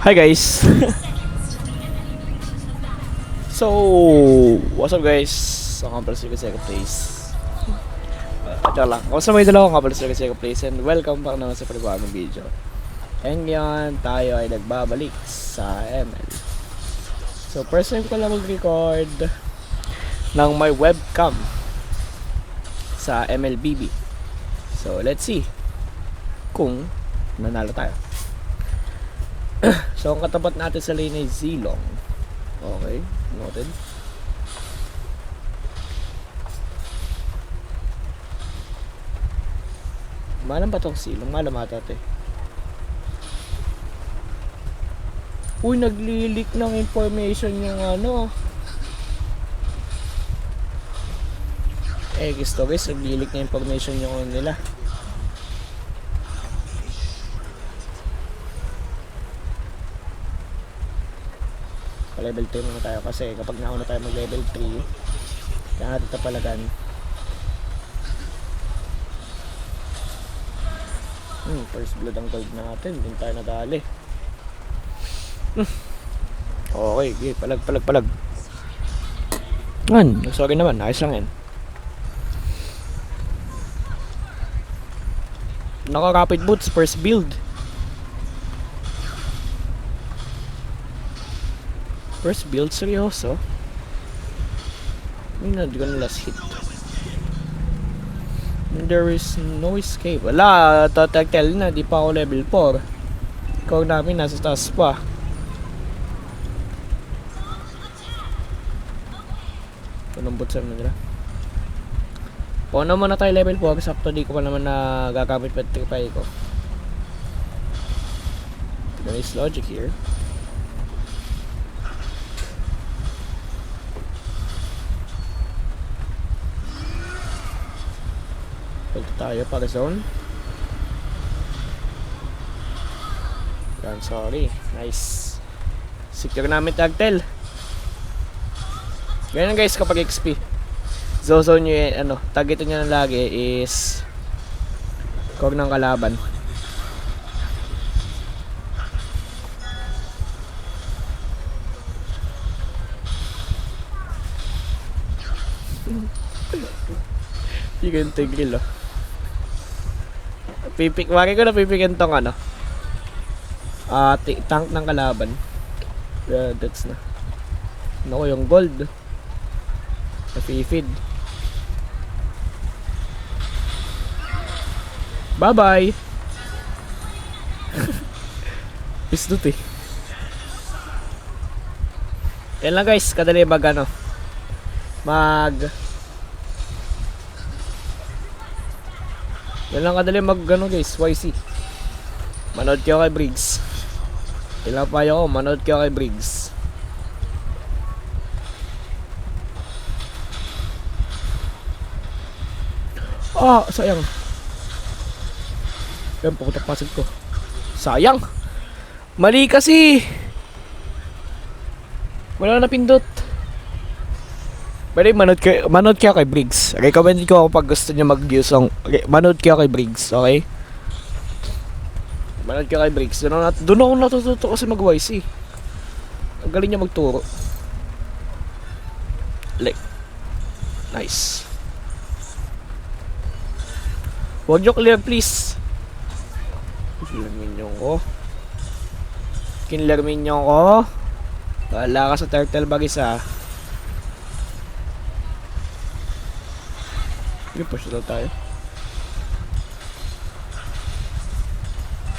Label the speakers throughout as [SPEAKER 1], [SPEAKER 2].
[SPEAKER 1] Hi guys. So, what's up guys? Ako nga pala si Second Place. Joke lang. Kung sa may dalawa, ako nga pala si Second Place and welcome back naman sa panibagong video. And ngayon, tayo ay nagbabalik sa ML. So, first time ko lang mag-record ng my webcam sa MLBB. So, let's see kung nanalo tayo. So, ang katapat natin sa lane ay Zilong. Okay, noted. Malam ba itong Zilong? Malam ata ito eh. Uy, nagli-leak ng information yung ano. Gusto guys, nagli-leak ng information yung nila. Level 3 muna tayo kasi kapag nauna tayo mag level 3 kaya natin tapalagan. First blood ang gold natin, din tayo nadali. Okay, okay, palag. Sorry naman, ayos lang yan. Naka-rapid boots, first build. First build, seryoso? Hindi ko na last hit. There is no escape. Wala, tell na, di pa ako level 4. Ikaw namin, nasa taas pa. Anong butsan na nila? Paano muna tayo level 4, sakto di ko pa naman na gagamit petrify ko. There is logic here. Tayo para zone. Yan, sorry. Nice. Secure namin tagtel. Ganyan guys kapag XP. Zone nyo yun, targetin nyo na lagi is core ng kalaban. Yung tigil oh. Wari ko na pipikin tong tank ng kalaban. That's na. Ano ko yung gold. Napifeed. Bye bye. Pisdut eh. Yan lang guys, kadali yan lang kadali guys, YC. Manood kayo kay Briggs. Ilang payo ko, manood kayo kay Briggs. Sayang. Yan, pukutak pasig ko. Sayang. Mali kasi. Wala na pindot. Pwede manood kayo kay Briggs. Recommend ko ako pag gusto niya mag-use ng manood kayo kay Briggs, okay? Manood kayo kay Briggs. Doon ako natututo kasi mag-YC. Ang galing niya magturo. Like, nice. Huwag niyo clear please. Kinler minion ko. Wala ka sa turtle bag isa. Push daw tayo.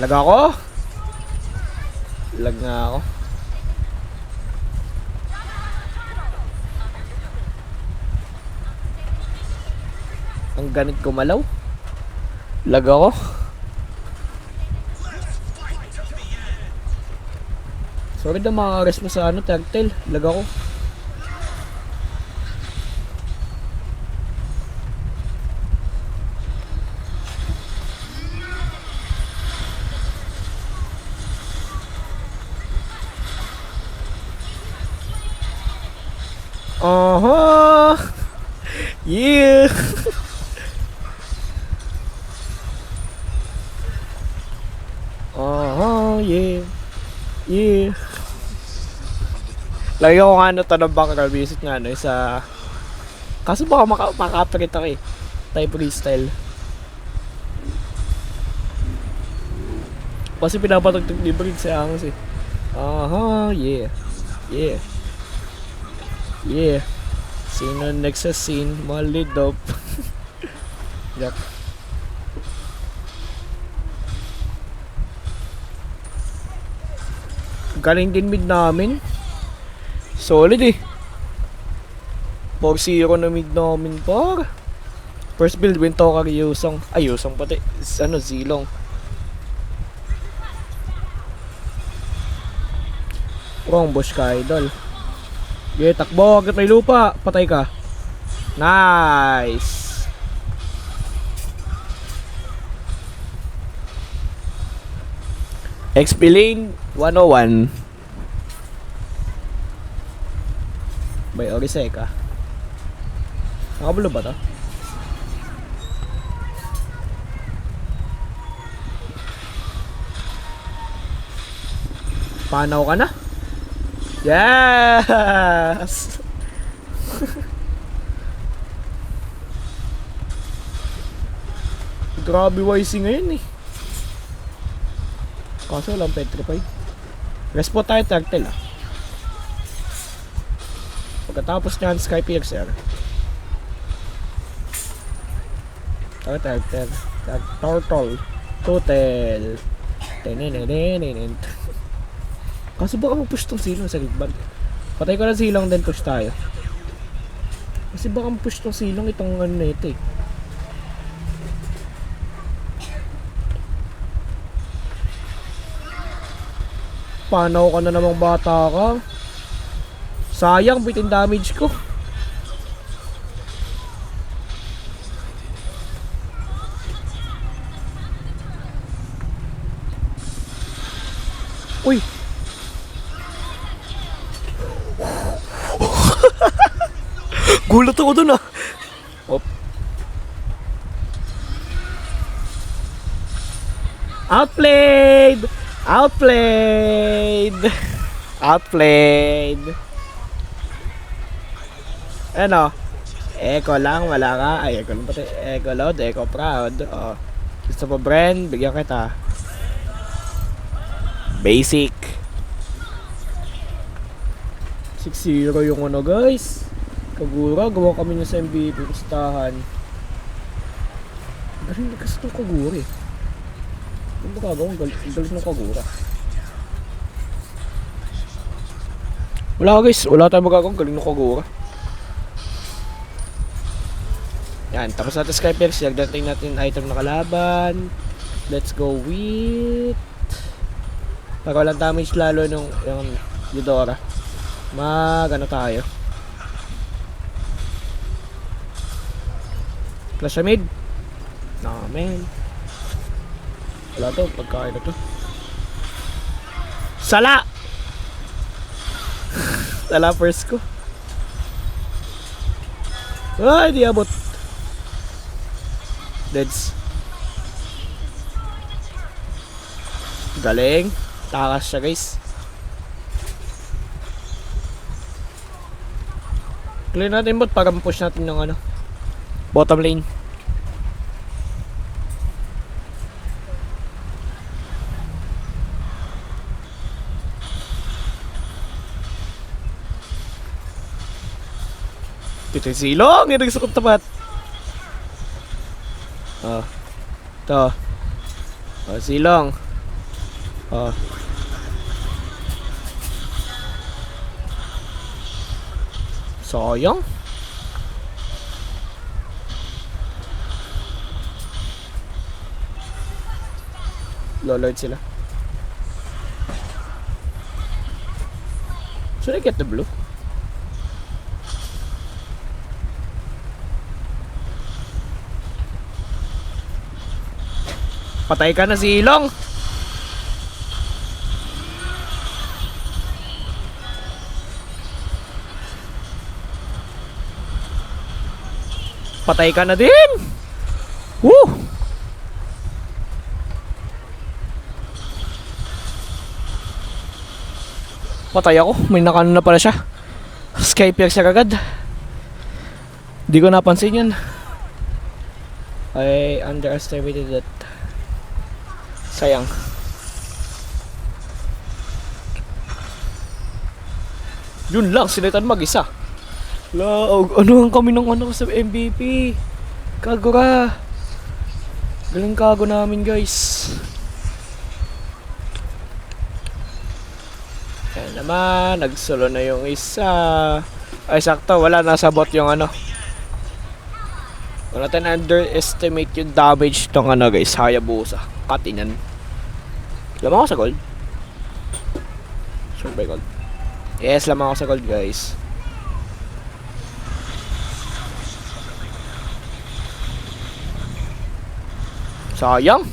[SPEAKER 1] Lag ako? Lag nga ako. Ang ganit gumalaw. Lag ako. Sorry na makares mo sa tagtail. Lag ako. Yeah. Yeah. Yeah. Lagi ko nga ano to ng background music nga ano sa... Kaso baka makapalit ako eh. Type freestyle. Kasi pinapatagtag ni Brig sa angos eh. Yeah. Yeah. Yeah. Sino next sa scene? Malidop. Yak. Galing din mid namin. Solid eh. 4-0 na mid namin par. First build win to kag Yusong. Ay Yusong pati. Ano Zilong. Wrong bush ka idol. Yeah, takbo agad may lupa. Patay ka. Nice. XP lane 101 by Oriseka. Nakabulo ba to? Panaw ka na? Yes! Grabe YC ngayon eh. Kaso walang petrified. Respo tayo turtle ah. Pagkatapos nyan Sky Piercer. Turtle. Total. Tenenenenenen. Kaso baka mag-push tong silong sa gitband. Patay ko na silong then push tayo. Kasi baka mag-push tong silong itong ano na ito eh. Panaw ka na namang bata ka. Sayang bitin damage ko. Uy. Gulat ako dun ah. Op. Outplayed. Ano? Echo lang, wala ka. Ay, echo lang pati. Echo loud, echo proud. Oh. Gusto mo brand? Bigyan kita. Basic. 6-0 yung ano guys. Kagura, gawa kami niya sa MVP. Pustahan. Galing na kasi itong Kagura eh. Ano ba kagawang galing ng Kagura? Wala guys, wala tayong magagawang galing ng Kagura. Yan, tapos natin Skypex. Nagdating natin item na kalaban. Let's go with... Para walang damage lalo nung yung Eudora. Ano tayo? Flash sa mid. Nah, man. Wala to, pagkain na to. Sala! Sala first ko. Ay, di abot. Deads. Galing. Takas siya guys. Clear natin bot para ma-push natin ng ano, bottom lane. Ito yung silong, yung nagsakot tapat. Oh. Ito. Oh, silong. Oh. Sayang. Lolord sila. Should I get the blue? Patay ka na si Ilong. Patay ka na din. Woo! Patay ako. May nakano na pala siya. Skypiercer agad. Di ko napansin yun. I underestimated that. Sayang. Yun lang, sinitan mag-isa. Ano ang kami ng ano sa MVP? Kagura. Galing kago namin guys. Ayan naman, nagsolo na yung isa. Ay sakto, wala, nasabot yung ano. Wala natin underestimate yung damage tong ano guys, Hayabusa. Katinan. Lamang ako sa gold. Sure by gold. Yes, lamang ako sa gold guys. Sayang.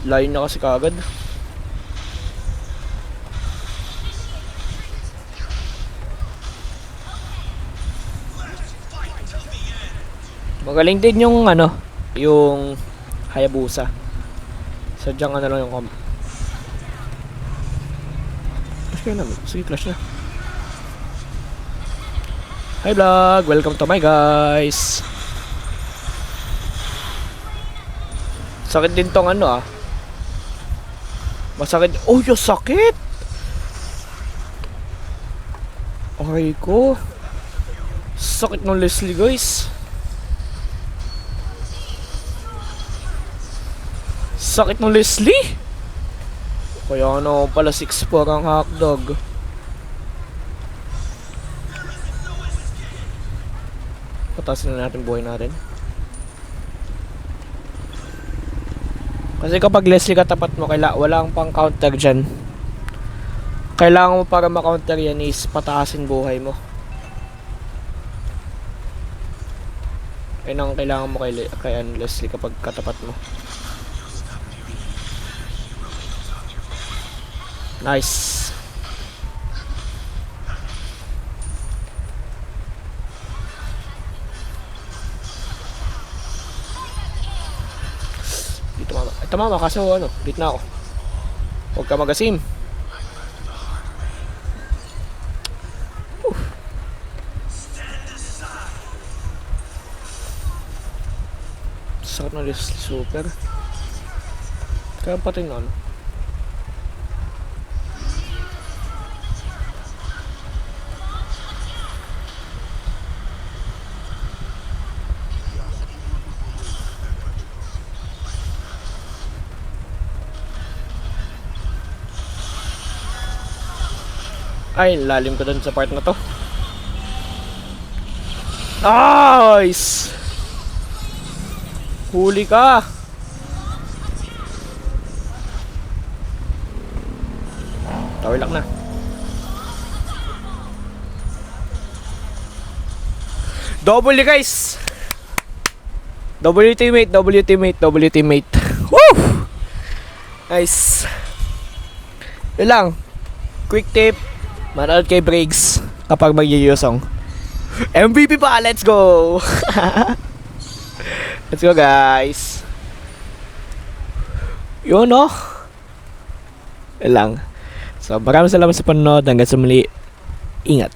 [SPEAKER 1] Layo na kasi kagad. Magaling din yung ano, yung Hayabusa. Sadyang ano lang yung Clash kaya namin. Sige, clash na. Hi vlog! Welcome to my guys! Sakit din tong ano Masakit. Oh, yung sakit! Okay ko. Sakit ng Leslie guys. Sakit ng Leslie. Kaya ano pala 6'4" ang hotdog. Patasin na natin buhay natin. Kasi kapag Leslie katapat mo, wala kang pang counter dyan. Kailangan mo para ma-counter yan is pataasin buhay mo. Ayun ang kailangan mo kay Leslie kapag katapat mo. Nice. Mama, kaso ano, late na ako. Huwag ka magasim. Sakit na list super. Kaya pati na ano. Ay, lalim ko dun sa part na to. Nice! Huli ka! Tawilak na. Double guys! W teammate. Woo! Nice. Yun lang. Quick tip. Manood kay Briggs kapag mag-yuyusong. MVP pa! Let's go! Let's go guys! Yun no? Yun lang. So maraming salamat sa panonood. Hanggang sa muli. Ingat!